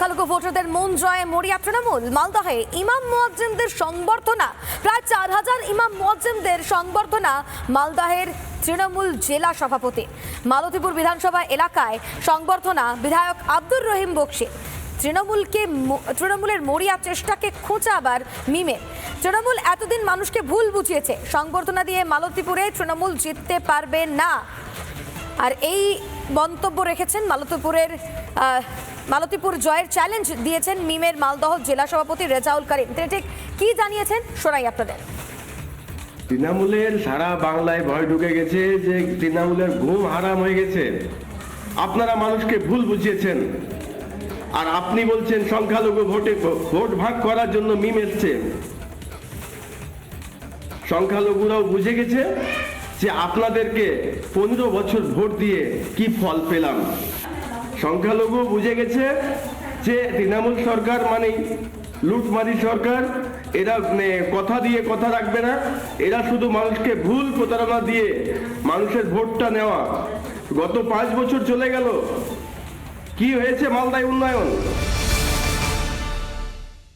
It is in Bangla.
সংখ্যালঘু ভোটারদের মন জয়ে মরিয়া তৃণমূল। মালদহে ইমাম মুয়াজ্জিনদের সংবর্ধনা, প্রায় 4000 ইমাম মুয়াজ্জিনদের সংবর্ধনা মালদহের তৃণমূল জেলা সভাপতি। মালতীপুর বিধানসভা এলাকায় সংবর্ধনা বিধায়ক আব্দুর রহিম বক্সি। তৃণমূলের মরিয়া চেষ্টাকে খোঁচা আবার মিমে। তৃণমূল এতদিন মানুষকে ভুল বুঝিয়েছে, সংবর্ধনা দিয়ে মালতীপুরে তৃণমূল জিততে পারবে না। আর এই মন্তব্য রেখেছেন মালতীপুর জয়ের চ্যালেঞ্জ দিয়েছেন মিমের মালদহ জেলা সভাপতি রেজাউল করিম। তিনি ঠিক কি জানিয়েছেন শোনাই আপনাদের। তৃণমূলের সারা বাংলায় ভয় ঢুকে গেছে যে তৃণমূলের ঘুম হারাম হয়ে গেছে। আপনারা মানুষকে ভুল বুঝিয়েছেন, আর আপনি বলছেন সংখ্যালঘু ভোট ভাগ করার জন্য মিম এসছে। সংখ্যালঘুরাও বুঝে গেছে যে আপনাদেরকে 15 বছর ভোট দিয়ে কি ফল পেলাম। সংখ্যালঘু বুঝে গেছে যে তৃণমূল সরকার মানে লুটমারি সরকার। এরা কথা দিয়ে কথা রাখবে না, এরা শুধু মানুষকে ভুল প্রতারণা দিয়ে মানুষের ভোটটা নেওয়া। গত 5 বছর চলে গেল, কি হয়েছে মালদায় উন্নয়ন?